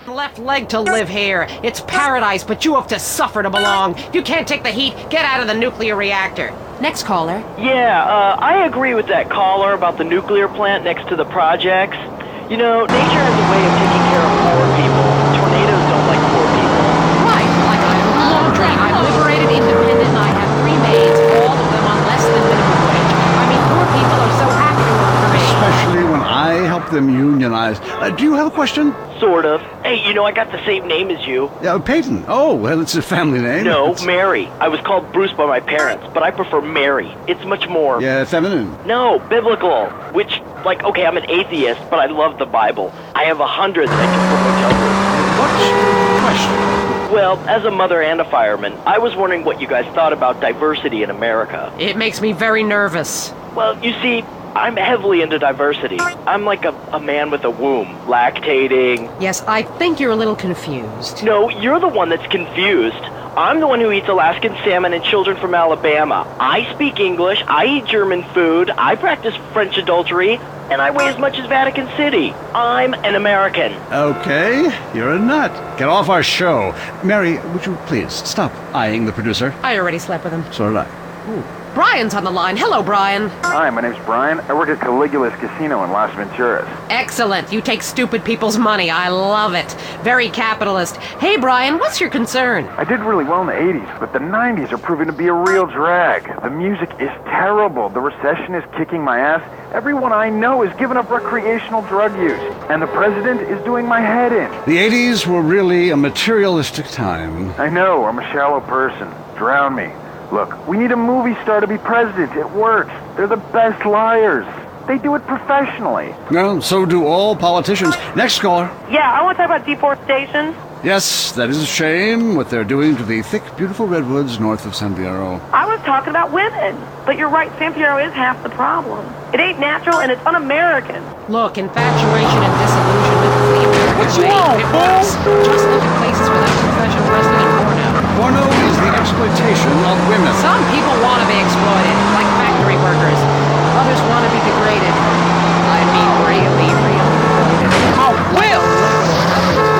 Left leg to live here. It's paradise, but you have to suffer to belong. If you can't take the heat, get out of the nuclear reactor. Next caller. Yeah, I agree with that caller about the nuclear plant next to the projects. You know, nature has a way of taking care of poor people. Tornadoes don't like poor people. Right, like I'm laundry. I'm liberated, independent, and I have 3 maids, all of them on less than minimum wage. I mean, poor people are so happy to work for me. Especially when I help them unionize. Do you have a question? Sort of. Hey, you know, I got the same name as you. Peyton. Oh, well, it's a family name. No, Mary. I was called Bruce by my parents, but I prefer Mary. It's much more... Yeah, feminine. No, biblical. Which, like, okay, I'm an atheist, but I love the Bible. I have 100 that I can put my What's your question? Well, as a mother and a fireman, I was wondering what you guys thought about diversity in America. It makes me very nervous. Well, you see, I'm heavily into diversity. I'm like a man with a womb, lactating. Yes, I think you're a little confused. No, you're the one that's confused. I'm the one who eats Alaskan salmon and children from Alabama. I speak English, I eat German food, I practice French adultery, and I weigh as much as Vatican City. I'm an American. Okay, you're a nut. Get off our show. Mary, would you please stop eyeing the producer? I already slept with him. So did I. Ooh. Brian's on the line. Hello, Brian. Hi, my name's Brian. I work at Caligula's Casino in Las Venturas. Excellent. You take stupid people's money. I love it. Very capitalist. Hey, Brian, what's your concern? I did really well in the 80s, but the 90s are proving to be a real drag. The music is terrible. The recession is kicking my ass. Everyone I know is giving up recreational drug use. And the president is doing my head in. The 80s were really a materialistic time. I know, I'm a shallow person. Drown me. Look, we need a movie star to be president. It works. They're the best liars. They do it professionally. Well, so do all politicians. Next caller. Yeah, I want to talk about deforestation. Yes, that is a shame, what they're doing to the thick, beautiful redwoods north of San Fierro. I was talking about women. But you're right, San Fierro is half the problem. It ain't natural and it's un-American. Look, infatuation and disillusionment is the American What's way. wrong, It works. Just look at places without professional wrestling and porno. Porno is the exploitation of women. Some people want to be exploited, like factory workers. Others want to be degraded. I mean, really degraded. Oh, Will!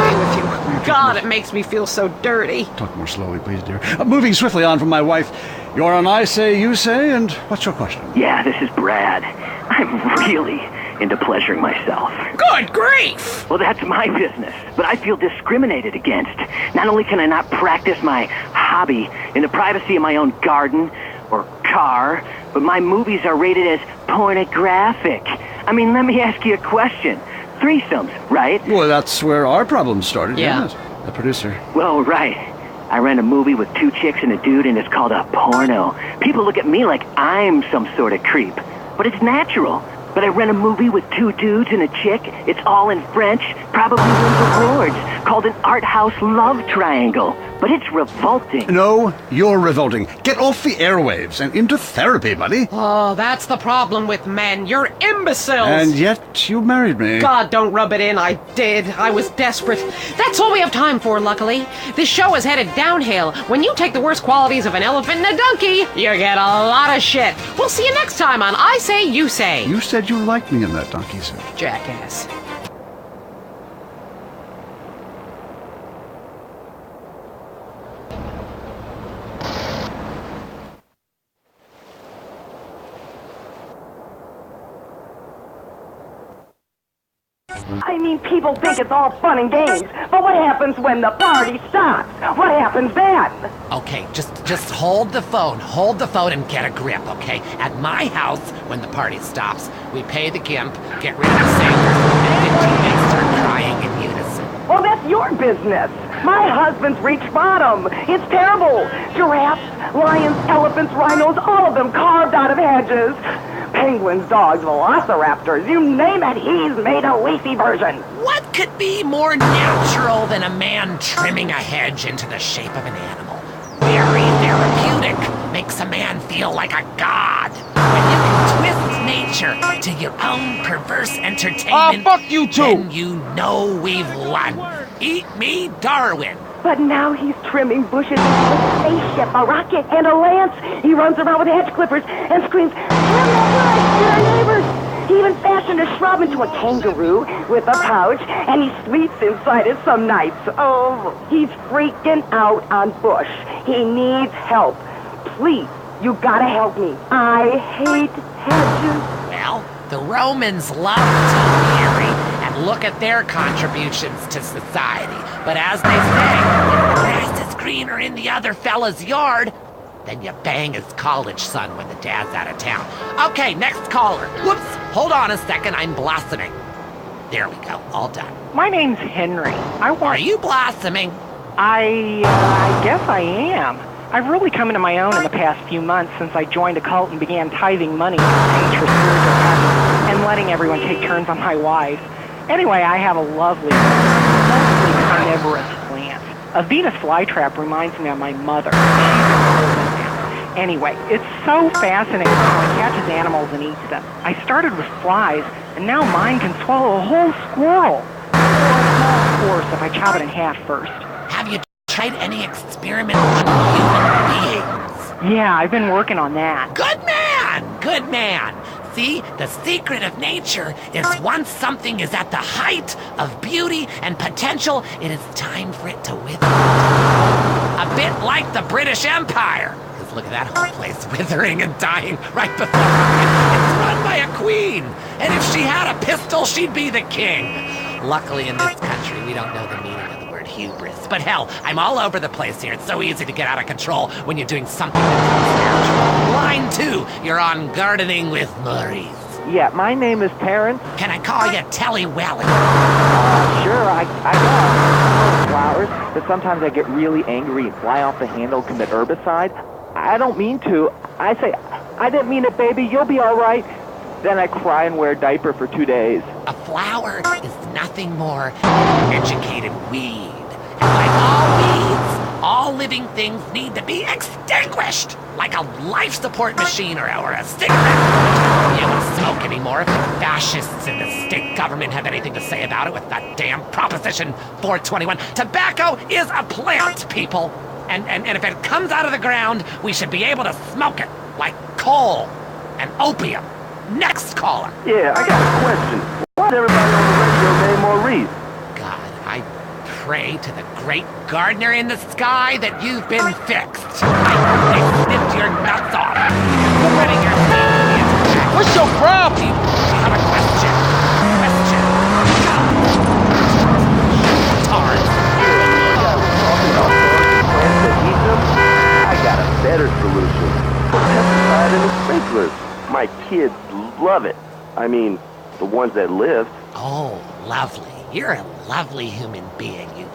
Way with you. God, it makes me feel so dirty. Talk more slowly, please, dear. Moving swiftly on from my wife. You're on I Say, You Say, and what's your question? Yeah, this is Brad. I'm really into pleasuring myself. Good grief! Well, that's my business, but I feel discriminated against. Not only can I not practice my hobby in the privacy of my own garden or car, but my movies are rated as pornographic. I mean, let me ask you a question. Threesomes, right? Well, that's where our problem started. Yeah. Yes. The producer. Well, right. I rent a movie with 2 chicks and a dude, and it's called a porno. People look at me like I'm some sort of creep, but it's natural. But I rent a movie with 2 dudes and a chick. It's all in French, probably wins awards, called an art house love triangle. But it's revolting. No, you're revolting. Get off the airwaves and into therapy, buddy. Oh, that's the problem with men. You're imbeciles. And yet you married me. God, don't rub it in. I did. I was desperate. That's all we have time for, luckily. This show is headed downhill. When you take the worst qualities of an elephant and a donkey, you get a lot of shit. We'll see you next time on I Say, You Say. You said you liked me in that donkey suit. Jackass. I mean, people think it's all fun and games, but what happens when the party stops? What happens then? Okay, just hold the phone and get a grip, okay? At my house, when the party stops, we pay the gimp, get rid of the sailor, and the teammates start crying in unison. Well, that's your business. My husband's reached bottom. It's terrible. Giraffes, lions, elephants, rhinos, all of them carved out of hedges. Penguins, dogs, velociraptors, you name it, he's made a leafy version. What could be more natural than a man trimming a hedge into the shape of an animal? Very therapeutic. Makes a man feel like a god. When you can twist nature to your own perverse entertainment, fuck you too! then you know we've won. Eat me, Darwin. But now he's trimming bushes into a spaceship, a rocket, and a lance. He runs around with hedge clippers and screams, "Trim that bush! Get our neighbors!" He even fashioned a shrub into a kangaroo with a pouch, and he sleeps inside it some nights. Oh, he's freaking out on Bush. He needs help. Please, you gotta help me. I hate hedges. Well, the Romans loved topiary, and look at their contributions to society. But as they say, if the grass is greener in the other fella's yard, then you bang his college son when the dad's out of town. Okay, next caller. Whoops, hold on a second, I'm blossoming. There we go, all done. My name's Henry. Are you blossoming? I guess I am. I've really come into my own in the past few months since I joined a cult and began tithing money in exchange for spiritual habits and letting everyone take turns on my wife. Anyway, I have a lovely, mostly carnivorous plant. A Venus flytrap reminds me of my mother. She's an old now. Anyway, it's so fascinating how it catches animals and eats them. I started with flies, and now mine can swallow a whole squirrel. Or a small horse if I chop it in half first. Have you tried any experiment on human beings? Yeah, I've been working on that. Good man! Good man! See, the secret of nature is once something is at the height of beauty and potential, it is time for it to wither. A bit like the British Empire. Because look at that whole place withering and dying right before us. It's run by a queen. And if she had a pistol, she'd be the king. Luckily in this country, we don't know the meaning of the word hubris. But hell, I'm all over the place here. It's so easy to get out of control when you're doing something that comes natural. Line 2, you're on Gardening with Maurice. Yeah, my name is Terrence. Can I call you Telly Welly? Sure, I got flowers, but sometimes I get really angry and fly off the handle, commit herbicide. I don't mean to. I say, I didn't mean it, baby, you'll be all right. Then I cry and wear a diaper for 2 days. A flower is nothing more than an educated weed. And like all weeds, all living things need to be extinguished, like a life support machine or a cigarette. You won't smoke anymore if the fascists in the state government have anything to say about it with that damn Proposition 421. Tobacco is a plant, people. And if it comes out of the ground, we should be able to smoke it, like coal and opium. Next caller. Yeah, I got a question. Why is everybody on the radio named Maurice? God, I pray to the great gardener in the sky that you've been fixed. I hope they snipped your nuts off. Spreading your seed. What's your problem? You have a question. Question. Tars. I got a better solution. Put pesticide in the sprinklers. My kids love it. I mean, the ones that live. Oh, lovely. You're a lovely human being, you.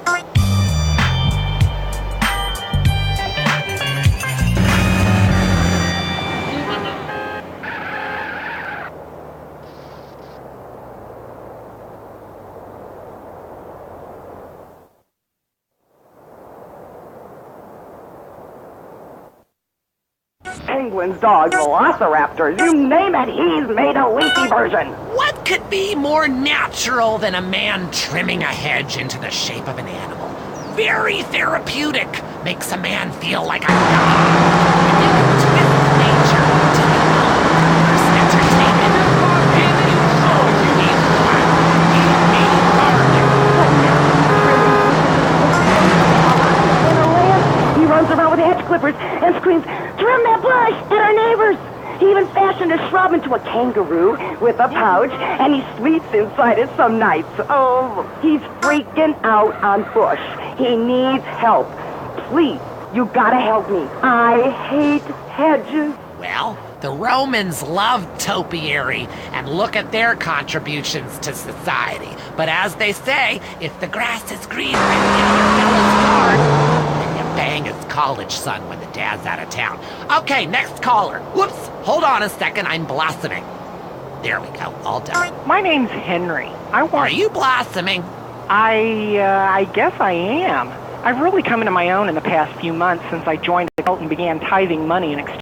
Penguins, dogs, velociraptors, you name it, he's made a leafy version. What could be more natural than a man trimming a hedge into the shape of an animal? Very therapeutic. Makes a man feel like a god. And you can twist nature to your own purpose, entertainment, and you know he's one. He's me, gardening. In a land, he runs around with hedge clippers and screams, "Trim that bush!" at our neighbors. He even fashioned a shrub into a kangaroo with a pouch, and he sleeps inside it some nights. Oh, he's freaking out on Bush. He needs help. Please, you gotta help me. I hate hedges. Well, the Romans loved topiary, and look at their contributions to society. But as they say, if the grass is greener in the other fella's yard, then you bang his college son when the dad's out of town. Okay, next caller. Whoops, hold on a second, I'm blossoming. There we go, all done. My name's Henry. Are you blossoming? I guess I am. I've really come into my own in the past few months since I joined the cult and began tithing money in exchange